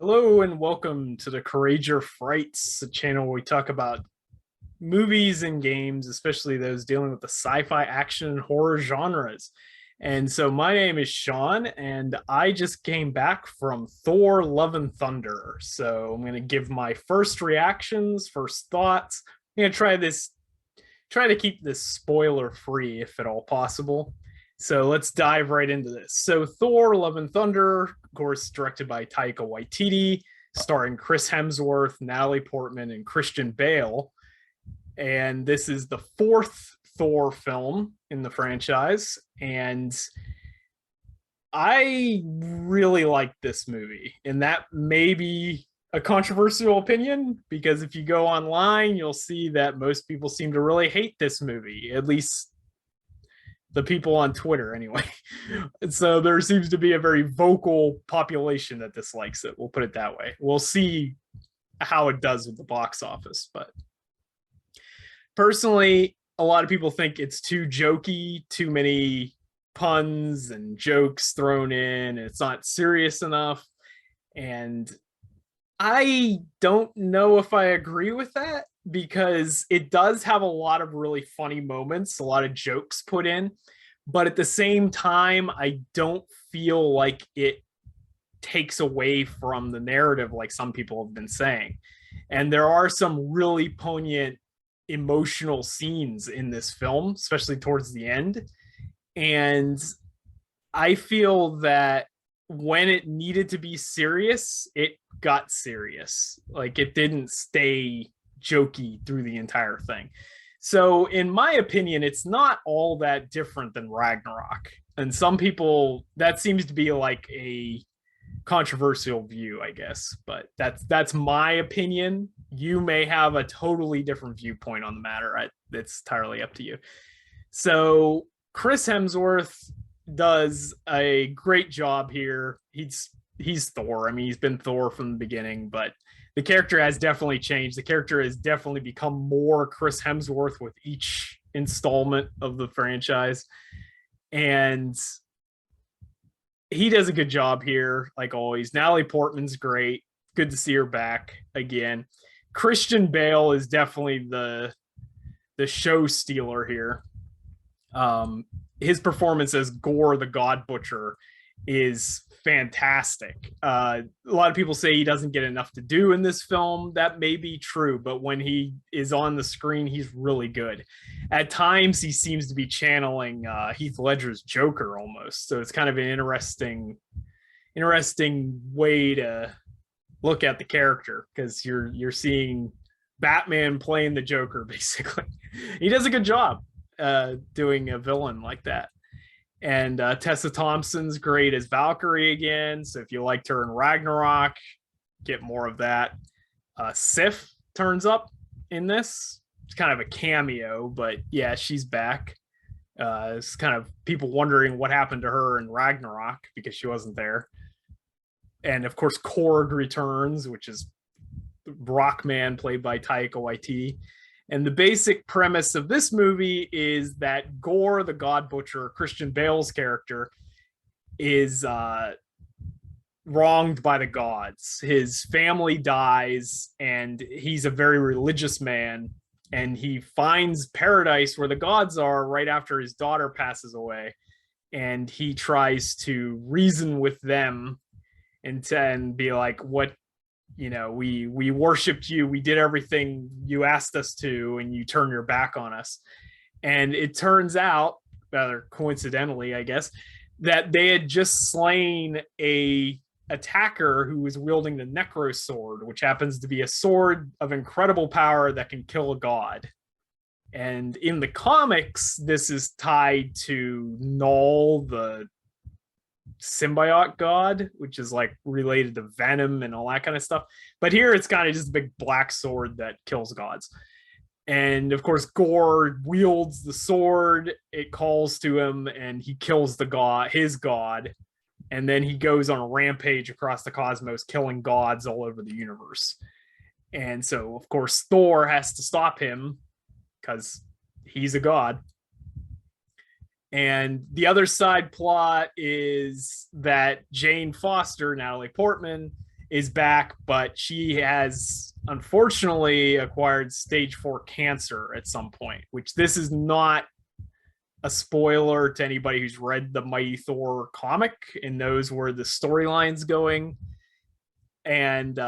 Hello and welcome to the Courageous Frights, a channel where we talk about movies and games, especially those dealing with the sci-fi, action, and horror genres. And so my name is Sean, and I just came back from Thor: Love and Thunder. So I'm going to give my first reactions, first thoughts. I'm going to try to keep this spoiler free if at all possible. So let's dive right into this. So Thor: Love and Thunder, of course, directed by Taika Waititi, starring Chris Hemsworth, Natalie Portman, and Christian Bale. And this is the fourth Thor film in the franchise. And I really like this movie. And that may be a controversial opinion because if you go online, you'll see that most people seem to really hate this movie, at least the people on Twitter anyway. And so there seems to be a very vocal population that dislikes it. We'll put it that way. We'll see how it does with the box office. But personally, a lot of people think it's too jokey, too many puns and jokes thrown in, and it's not serious enough. And I don't know if I agree with that because it does have a lot of really funny moments, a lot of jokes put in, but at the same time, I don't feel like it takes away from the narrative like some people have been saying. And there are some really poignant emotional scenes in this film, especially towards the end. And I feel that when it needed to be serious, it got serious. Like it didn't stay jokey through the entire thing. So, in my opinion, it's not all that different than Ragnarok. And some people, that seems to be like a controversial view, I guess. But that's my opinion. You may have a totally different viewpoint on the matter. It's entirely up to you. So, Chris Hemsworth does a great job here. He's Thor. I mean, he's been Thor from the beginning, but the character has definitely changed. The character has definitely become more Chris Hemsworth with each installment of the franchise. And he does a good job here, like always. Natalie Portman's great. Good to see her back again. Christian Bale is definitely the show stealer here. His performance as Gore the God Butcher is fantastic. A lot of people say he doesn't get enough to do in this film. That may be true, but when he is on the screen, he's really good. At times, he seems to be channeling Heath Ledger's Joker almost. So it's kind of an interesting way to look at the character because you're seeing Batman playing the Joker basically. He does a good job doing a villain like that. And Tessa Thompson's great as Valkyrie again. So if you liked her in Ragnarok, get more of that. Sif turns up in this. It's kind of a cameo, but yeah, she's back. It's kind of people wondering what happened to her in Ragnarok because she wasn't there. And of course, Korg returns, which is Rockman played by Taika Waititi. And the basic premise of this movie is that Gore, the God Butcher, Christian Bale's character, is wronged by the gods. His family dies, and he's a very religious man. And he finds paradise where the gods are right after his daughter passes away. And he tries to reason with them and be like, what we worshipped you, we did everything you asked us to, and you turn your back on us. And it turns out, rather coincidentally I guess, that they had just slain a attacker who was wielding the Necro sword, which happens to be a sword of incredible power that can kill a god. And in the comics, this is tied to Null, the symbiote god, which is like related to Venom and all that kind of stuff. But here it's kind of just a big black sword that kills gods. And of course, Gore wields the sword, it calls to him, and he kills his god. And then he goes on a rampage across the cosmos, killing gods all over the universe. And so, of course, Thor has to stop him because he's a god. And the other side plot is that Jane Foster, Natalie Portman, is back, but she has unfortunately acquired stage 4 cancer at some point, which this is not a spoiler to anybody who's read the Mighty Thor comic and knows where the storyline's going. And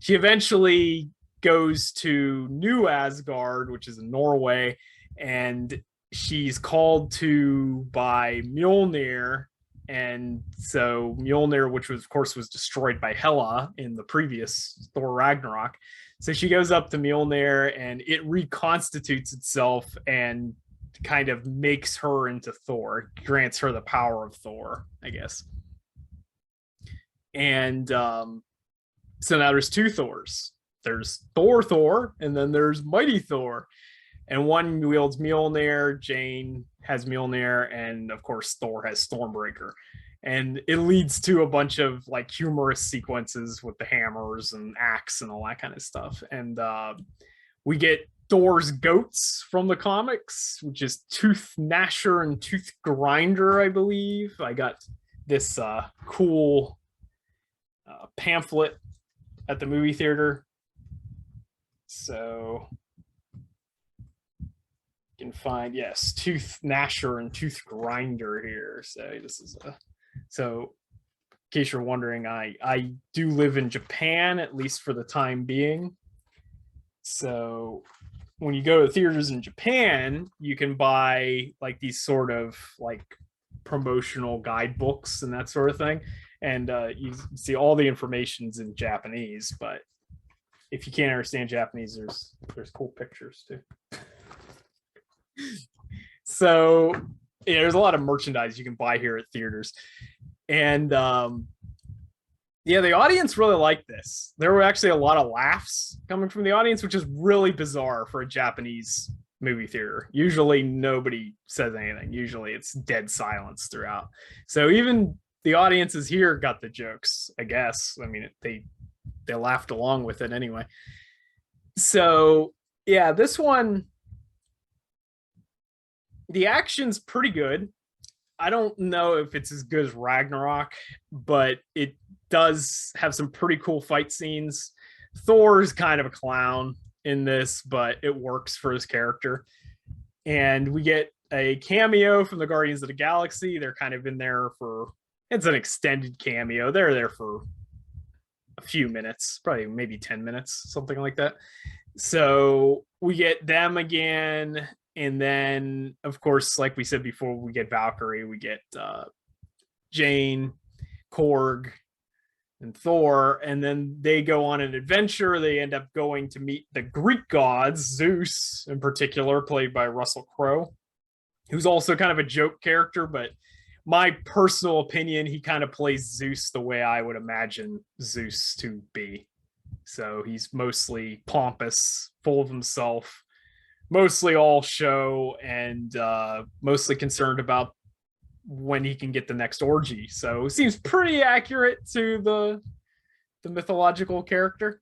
she eventually goes to New Asgard, which is in Norway, and she's called to by Mjolnir. And so Mjolnir, which was, of course, was destroyed by Hela in the previous Thor Ragnarok. So she goes up to Mjolnir and it reconstitutes itself and kind of makes her into Thor, grants her the power of Thor, I guess. And so now there's two Thors. There's Thor, and then there's Mighty Thor. And one wields Mjolnir, Jane has Mjolnir, and of course Thor has Stormbreaker. And it leads to a bunch of like humorous sequences with the hammers and axe and all that kind of stuff. And we get Thor's goats from the comics, which is Tooth Gnasher and Tooth Grinder, I believe. I got this cool pamphlet at the movie theater. So you can find, yes, Tooth Gnasher and Tooth Grinder here. So this is so in case you're wondering, I do live in Japan, at least for the time being. So when you go to theaters in Japan, you can buy like these sort of like promotional guidebooks and that sort of thing. And you see all the information's in Japanese, but if you can't understand Japanese, there's cool pictures too. So yeah, there's a lot of merchandise you can buy here at theaters. And yeah, the audience really liked this. There were actually a lot of laughs coming from the audience, which is really bizarre for a Japanese movie theater. Usually nobody says anything. Usually it's dead silence throughout. So even the audiences here got the jokes, I guess. I mean, they laughed along with it anyway. So yeah, this one, the action's pretty good. I don't know if it's as good as Ragnarok, but it does have some pretty cool fight scenes. Thor's kind of a clown in this, but it works for his character. And we get a cameo from the Guardians of the Galaxy. They're kind of in there for, it's an extended cameo. They're there for a few minutes, probably maybe 10 minutes, something like that. So we get them again. And then, of course, like we said before, we get Valkyrie, we get Jane, Korg, and Thor. And then they go on an adventure. They end up going to meet the Greek gods, Zeus in particular, played by Russell Crowe, who's also kind of a joke character, but my personal opinion, he kind of plays Zeus the way I would imagine Zeus to be. So he's mostly pompous, full of himself, mostly all show, and mostly concerned about when he can get the next orgy. So it seems pretty accurate to the mythological character.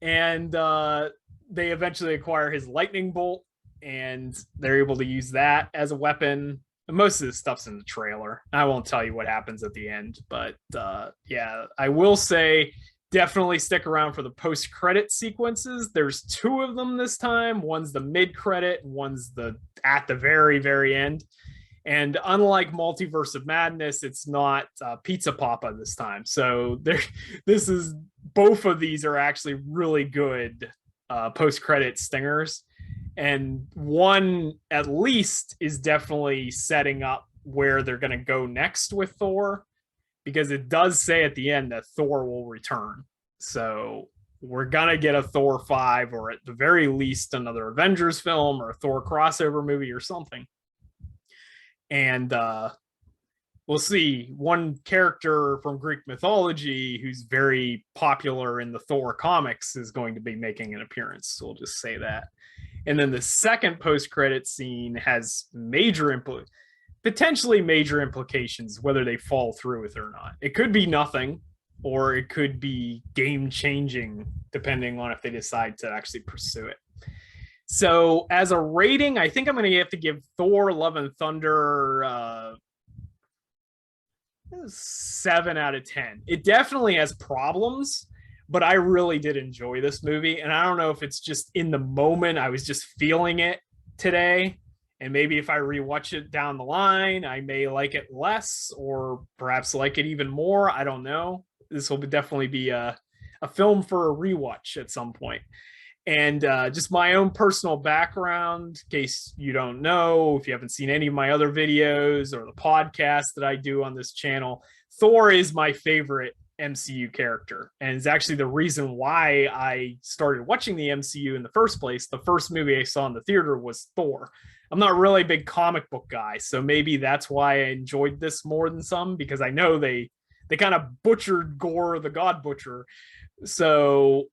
And they eventually acquire his lightning bolt, and they're able to use that as a weapon. Most of this stuff's in the trailer. I won't tell you what happens at the end, but yeah, I will say definitely stick around for the post-credit sequences. There's two of them this time. One's the mid-credit, and one's at the very, very end. And unlike Multiverse of Madness, it's not Pizza Papa this time. So both of these are actually really good post-credit stingers. And one, at least, is definitely setting up where they're going to go next with Thor, because it does say at the end that Thor will return. So we're going to get a Thor 5, or at the very least another Avengers film or a Thor crossover movie or something. And we'll see. One character from Greek mythology who's very popular in the Thor comics is going to be making an appearance. So we'll just say that. And then the second post-credit scene has potentially major implications, whether they fall through with it or not. It could be nothing, or it could be game-changing, depending on if they decide to actually pursue it. So as a rating, I think I'm going to have to give Thor Love and Thunder 7 out of 10. It definitely has problems, but I really did enjoy this movie. And I don't know if it's just in the moment, I was just feeling it today. And maybe if I rewatch it down the line, I may like it less or perhaps like it even more. I don't know. This will definitely be a film for a rewatch at some point. And just my own personal background, in case you don't know, if you haven't seen any of my other videos or the podcast that I do on this channel, Thor is my favorite MCU character. And it's actually the reason why I started watching the MCU in the first place. The first movie I saw in the theater was Thor. I'm not really a big comic book guy, so maybe that's why I enjoyed this more than some, because I know they kind of butchered Gore the God Butcher. So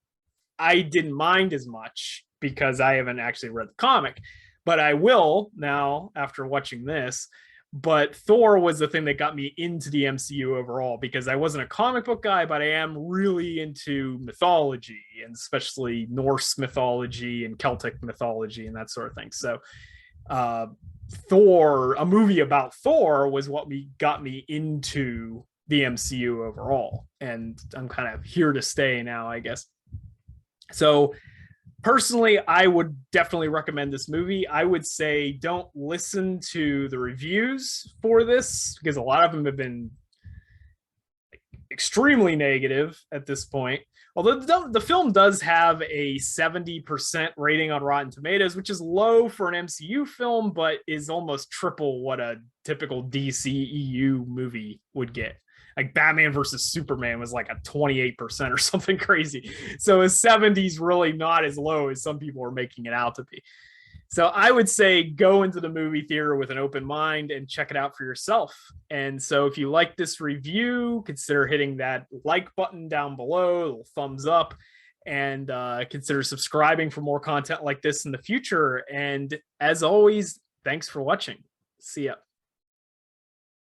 I didn't mind as much because I haven't actually read the comic, but I will now after watching this. But Thor was the thing that got me into the MCU overall, because I wasn't a comic book guy, but I am really into mythology, and especially Norse mythology and Celtic mythology and that sort of thing. So Thor, a movie about Thor, was what got me into the MCU overall. And I'm kind of here to stay now, I guess. So personally, I would definitely recommend this movie. I would say don't listen to the reviews for this, because a lot of them have been extremely negative at this point. Although the film does have a 70% rating on Rotten Tomatoes, which is low for an MCU film, but is almost triple what a typical DC EU movie would get. Like Batman versus Superman was like a 28% or something crazy. So a 70 is really not as low as some people are making it out to be. So I would say go into the movie theater with an open mind and check it out for yourself. And so if you like this review, consider hitting that like button down below, a little thumbs up, and consider subscribing for more content like this in the future. And as always, thanks for watching. See ya.